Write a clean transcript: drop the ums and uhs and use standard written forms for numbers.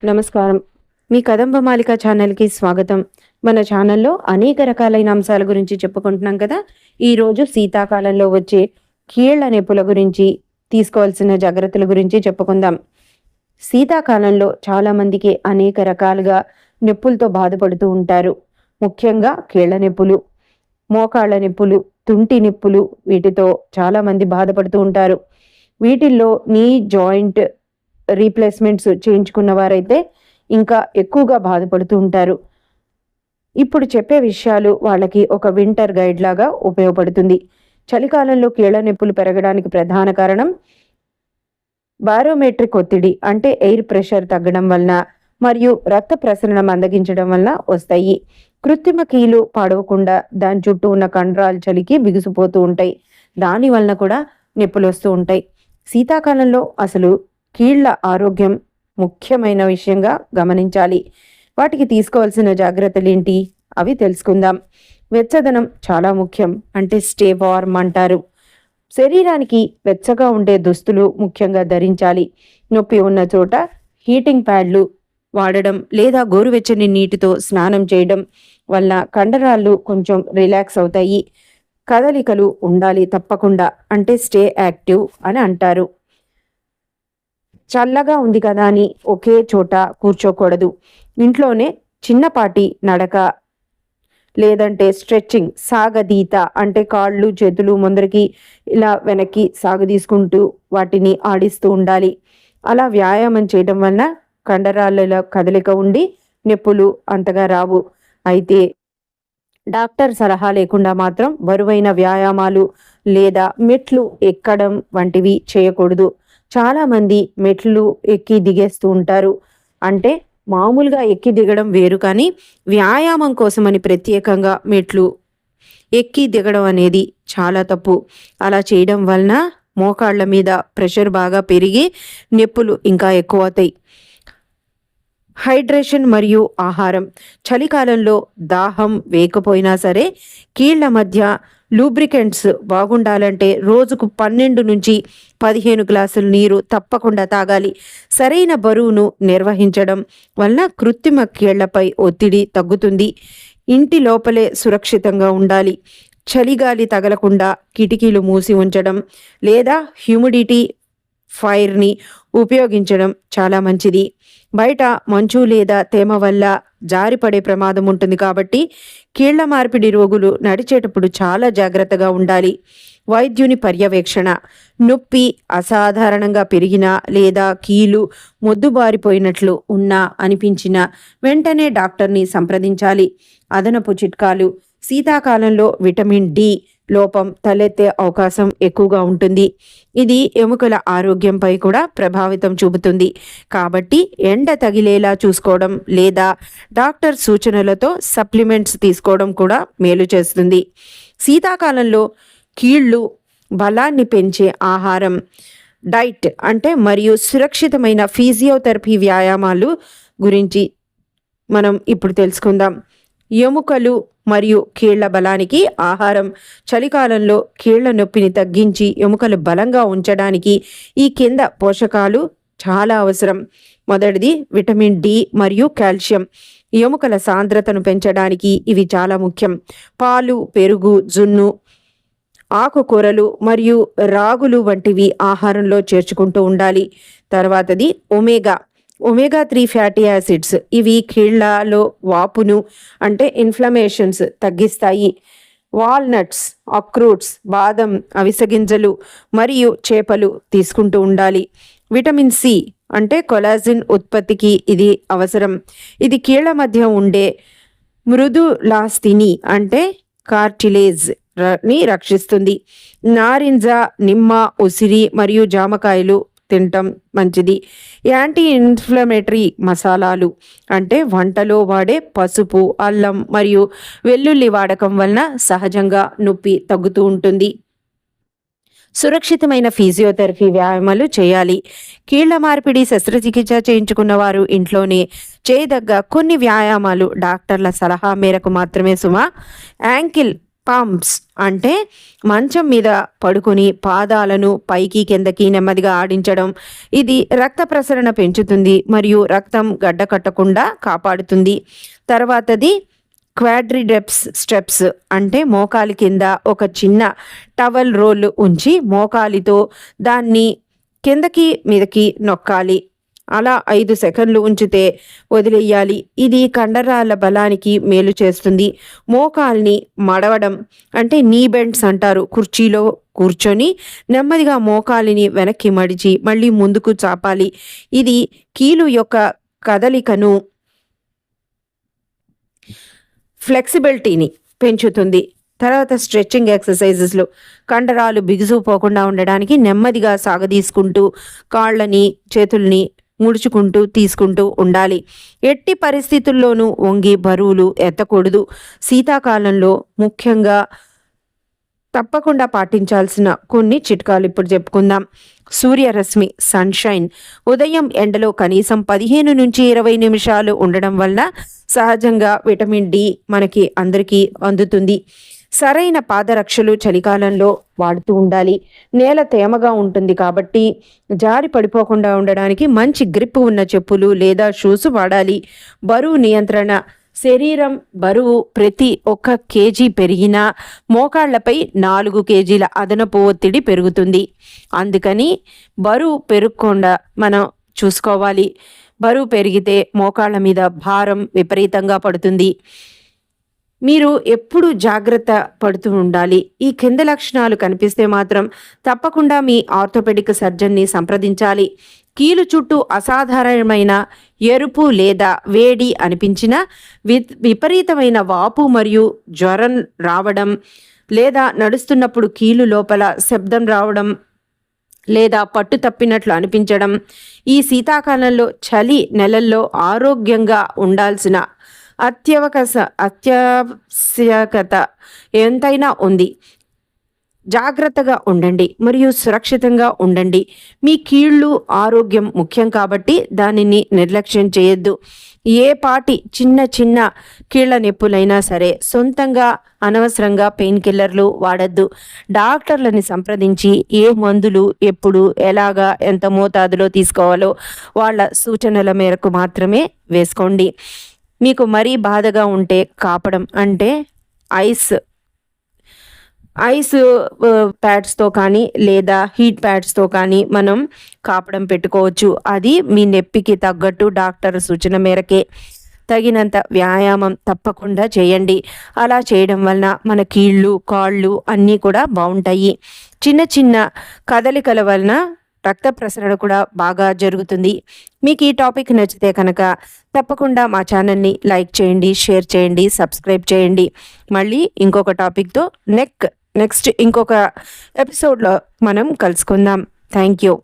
నమస్కారం. మీ కదంబమాలిక ఛానల్‌కి స్వాగతం. మన ఛానల్‌లో అనేక రకాలైన అంశాల గురించి చెప్పుకుంటున్నాం కదా! ఈరోజు శీతాకాలంలో వచ్చే కీళ్ల నొప్పుల గురించి, తీసుకోవాల్సిన జాగ్రత్తల గురించి చెప్పుకుందాం. శీతాకాలంలో చాలామందికి అనేక రకాలుగా నొప్పులతో బాధపడుతూ ఉంటారు. ముఖ్యంగా కీళ్ల నొప్పులు, మోకాళ్ళ నొప్పులు, తుంటి నొప్పులు వీటితో చాలామంది బాధపడుతూ ఉంటారు. వీటిల్లో నీ జాయింట్ రీప్లేస్మెంట్స్ చేయించుకున్న వారైతే ఇంకా ఎక్కువగా బాధపడుతూ ఉంటారు. ఇప్పుడు చెప్పే విషయాలు వాళ్ళకి ఒక వింటర్ గైడ్ లాగా ఉపయోగపడుతుంది. చలికాలంలో కీళ్ల నొప్పులు పెరగడానికి ప్రధాన కారణం బారోమెట్రిక్ ఒత్తిడి అంటే ఎయిర్ ప్రెషర్ తగ్గడం వలన మరియు రక్త ప్రసరణ మందగించడం వలన వస్తాయి. కృత్రిమ కీలు పాడవకుండా దాని చుట్టూ ఉన్న కండరాలు చలికి బిగుసిపోతూ ఉంటాయి. దాని వలన కూడా నొప్పులు వస్తూ ఉంటాయి. శీతాకాలంలో అసలు కీళ్ల ఆరోగ్యం ముఖ్యమైన విషయంగా గమనించాలి. వాటికి తీసుకోవాల్సిన జాగ్రత్తలు ఏంటి అవి తెలుసుకుందాం. వెచ్చదనం చాలా ముఖ్యం. అంటే స్టే వార్మ్ అంటారు. శరీరానికి వెచ్చగా ఉండే దుస్తులు ముఖ్యంగా ధరించాలి. నొప్పి ఉన్న చోట హీటింగ్ ప్యాడ్లు వాడడం లేదా గోరువెచ్చని నీటితో స్నానం చేయడం వల్ల కండరాలు కొంచెం రిలాక్స్ అవుతాయి. కదలికలు ఉండాలి తప్పకుండా. అంటే స్టే యాక్టివ్ అని అంటారు. చల్లగా ఉంది కదా అని ఒకే చోట కూర్చోకూడదు. ఇంట్లోనే చిన్నపాటి నడక లేదంటే స్ట్రెచ్చింగ్, సాగదీత అంటే కాళ్ళు చేతులు ముందరికి ఇలా వెనక్కి సాగదీసుకుంటూ వాటిని ఆడిస్తూ ఉండాలి. అలా వ్యాయామం చేయడం వలన కండరాలలో కదలిక ఉండి నొప్పులు అంతగా రావు. అయితే డాక్టర్ సలహా లేకుండా మాత్రం బరువైన వ్యాయామాలు లేదా మెట్లు ఎక్కడం వంటివి చేయకూడదు. చాలామంది మెట్లు ఎక్కి దిగేస్తూ ఉంటారు. అంటే మామూలుగా ఎక్కి దిగడం వేరు, కానీ వ్యాయామం కోసమని ప్రత్యేకంగా మెట్లు ఎక్కి దిగడం అనేది చాలా తప్పు. అలా చేయడం వలన మోకాళ్ళ మీద ప్రెషర్ బాగా పెరిగి నొప్పులు ఇంకా ఎక్కువ అవుతాయి. హైడ్రేషన్ మరియు ఆహారం. చలికాలంలో దాహం వేయకపోయినా సరే కీళ్ల మధ్య లూబ్రికెంట్స్ బాగుండాలంటే రోజుకు 12 నుంచి 15 గ్లాసుల నీరు తప్పకుండా తాగాలి. సరైన బరువును నిర్వహించడం వలన కృత్రిమ కీళ్లపై ఒత్తిడి తగ్గుతుంది. ఇంటి లోపలే సురక్షితంగా ఉండాలి. చలిగాలి తగలకుండా కిటికీలు మూసి ఉంచడం లేదా హ్యూమిడిటీ ఫైర్ని ఉపయోగించడం చాలా మంచిది. బయట మంచు లేదా తేమ వల్ల జారిపడే ప్రమాదం ఉంటుంది కాబట్టి కీళ్ల మార్పిడి రోగులు నడిచేటప్పుడు చాలా జాగ్రత్తగా ఉండాలి. వైద్యుని పర్యవేక్షణ. నొప్పి అసాధారణంగా పెరిగినా లేదా కీలు మొద్దుబారిపోయినట్లు ఉన్నా అనిపించినా వెంటనే డాక్టర్ని సంప్రదించాలి. అదనపు చిట్కాలు. శీతాకాలంలో విటమిన్ డి లోపం తలెత్తే అవకాశం ఎక్కువగా ఉంటుంది. ఇది ఎముకల ఆరోగ్యంపై కూడా ప్రభావితం చూపుతుంది. కాబట్టి ఎండ తగిలేలా చూసుకోవడం లేదా డాక్టర్ సూచనలతో సప్లిమెంట్స్ తీసుకోవడం కూడా మేలు చేస్తుంది. శీతాకాలంలో కీళ్ళు బలాన్ని పెంచే ఆహారం, డైట్ అంటే మరియు సురక్షితమైన ఫిజియోథెరపీ వ్యాయామాలు గురించి మనం ఇప్పుడు తెలుసుకుందాం. ఎముకలు మరియు కీళ్ల బలానికి ఆహారం. చలికాలంలో కీళ్ల నొప్పిని తగ్గించి ఎముకలు బలంగా ఉంచడానికి ఈ కింద పోషకాలు చాలా అవసరం. మొదటిది విటమిన్ డి మరియు కాల్షియం. ఎముకల సాంద్రతను పెంచడానికి ఇవి చాలా ముఖ్యం. పాలు, పెరుగు, జున్ను, ఆకుకూరలు మరియు రాగులు వంటివి ఆహారంలో చేర్చుకుంటూ ఉండాలి. తర్వాతది ఒమేగా 3 ఫ్యాటీ యాసిడ్స్. ఇవి కీళ్లలో వాపును అంటే ఇన్ఫ్లమేషన్స్ తగ్గిస్తాయి. వాల్నట్స్, అక్రూట్స్, బాదం, అవిసె గింజలు మరియు చేపలు తీసుకుంటూ ఉండాలి. విటమిన్ సి అంటే కొలాజిన్ ఉత్పత్తికి ఇది అవసరం. ఇది కీళ్ల మధ్య ఉండే మృదులాస్థిని అంటే కార్టిలేజ్ ని రక్షిస్తుంది. నారింజ, నిమ్మ, ఉసిరి మరియు జామకాయలు తినటం మంచిది. యాంటీ ఇన్ఫ్లమేటరీ మసాలాలు అంటే వంటలో వాడే పసుపు, అల్లం మరియు వెల్లుల్లి వాడకం వలన సహజంగా నొప్పి తగ్గుతూ ఉంటుంది. సురక్షితమైన ఫిజియోథెరపీ వ్యాయామాలు చేయాలి. కీళ్ల మార్పిడి శస్త్రచికిత్స చేయించుకున్న వారు ఇంట్లోనే చేయదగ్గ కొన్ని వ్యాయామాలు డాక్టర్ల సలహా మేరకు మాత్రమే సుమా. యాంకిల్ పంప్స్ అంటే మంచం మీద పడుకొని పాదాలను పైకి కిందకి నెమ్మదిగా ఆడించడం. ఇది రక్త ప్రసరణ పెంచుతుంది మరియు రక్తం గడ్డ కట్టకుండా కాపాడుతుంది. తర్వాతది క్వాడ్రిడెప్స్ స్టెప్స్ అంటే మోకాలి కింద ఒక చిన్న టవల్ రోల్ ఉంచి మోకాలితో దాన్ని కిందకి మీదకి నొక్కాలి. అలా 5 సెకండ్లు ఉంచితే వదిలేయాలి. ఇది కండరాల బలానికి మేలు చేస్తుంది. మోకాల్ని మడవడం అంటే నీ బెండ్స్ అంటారు. కుర్చీలో కూర్చొని నెమ్మదిగా మోకాలిని వెనక్కి మడిచి మళ్ళీ ముందుకు చాపాలి. ఇది కీలు యొక్క కదలికను ఫ్లెక్సిబిలిటీని పెంచుతుంది. తర్వాత స్ట్రెచ్చింగ్ ఎక్సర్సైజెస్లో కండరాలు బిగుసుకుపోకుండా ఉండడానికి నెమ్మదిగా సాగదీసుకుంటూ కాళ్ళని చేతుల్ని ముడుచుకుంటూ తీసుకుంటూ ఉండాలి. ఎట్టి పరిస్థితుల్లోనూ వంగి బరువులు ఎత్తకూడదు. శీతాకాలంలో ముఖ్యంగా తప్పకుండా పాటించాల్సిన కొన్ని చిట్కాలు ఇప్పుడు చెప్పుకుందాం. సూర్యరశ్మి సన్షైన్ ఉదయం ఎండలో కనీసం 15 నుంచి 20 నిమిషాలు ఉండడం వల్ల సహజంగా విటమిన్ డి మనకి అందరికీ అందుతుంది. సరైన పాదరక్షలు చలికాలంలో వాడుతూ ఉండాలి. నేల తేమగా ఉంటుంది కాబట్టి జారి పడిపోకుండా ఉండడానికి మంచి గ్రిప్ ఉన్న చెప్పులు లేదా షూస్ వాడాలి. బరువు నియంత్రణ శరీరం బరువు ప్రతి 1 కేజీ పెరిగినా మోకాళ్లపై 4 కేజీల అదనపు ఒత్తిడి పెరుగుతుంది. అందుకని బరువు పెరగకుండా మనం చూసుకోవాలి. బరువు పెరిగితే మోకాళ్ళ మీద భారం విపరీతంగా పడుతుంది. మీరు ఎప్పుడు జాగ్రత్త పడుతూ ఉండాలి. ఈ కింద లక్షణాలు కనిపిస్తే మాత్రం తప్పకుండా మీ ఆర్థోపెడిక్ సర్జన్ని సంప్రదించాలి. కీలు చుట్టూ అసాధారణమైన ఎరుపు లేదా వేడి అనిపించిన విపరీతమైన వాపు మరియు జ్వరం రావడం లేదా నడుస్తున్నప్పుడు కీలు లోపల శబ్దం రావడం లేదా పట్టు తప్పినట్లు అనిపించడం ఈ శీతాకాలంలో చలి నెలల్లో ఆరోగ్యంగా ఉండాల్సిన అత్యావశ్యకత ఎంతైనా ఉంది. జాగ్రత్తగా ఉండండి మరియు సురక్షితంగా ఉండండి. మీ కీళ్ళు ఆరోగ్యం ముఖ్యం కాబట్టి దానిని నిర్లక్ష్యం చేయొద్దు. ఏ పాటి చిన్న కీళ్ళ నొప్పులైనా సరే సొంతంగా అనవసరంగా పెయిన్ కిల్లర్లు వాడద్దు. డాక్టర్లని సంప్రదించి ఏ మందులు ఎప్పుడు ఎలాగా ఎంత మోతాదులో తీసుకోవాలో వాళ్ళ సూచనల మేరకు మాత్రమే వేసుకోండి. మీకు మరీ బాధగా ఉంటే కాపడం అంటే ఐస్ ప్యాడ్స్తో కానీ లేదా హీట్ ప్యాడ్స్తో కానీ మనం కాపడం పెట్టుకోవచ్చు. అది మీ నొప్పికి తగ్గట్టు డాక్టర్ సూచన మేరకే. తగినంత వ్యాయామం తప్పకుండా చేయండి. అలా చేయడం వలన మన కీళ్ళు కాళ్ళు అన్నీ కూడా బాగుంటాయి. చిన్న కదలికల వలన రక్త ప్రసరణ కూడా బాగా జరుగుతుంది. మీకు ఈ టాపిక్ నచ్చితే కనుక తప్పకుండా మా ఛానల్ని లైక్ చేయండి, షేర్ చేయండి, సబ్స్క్రైబ్ చేయండి. మళ్ళీ ఇంకొక టాపిక్తో నెక్స్ట్ ఇంకొక ఎపిసోడ్లో మనం కలుసుకుందాం. Thank you.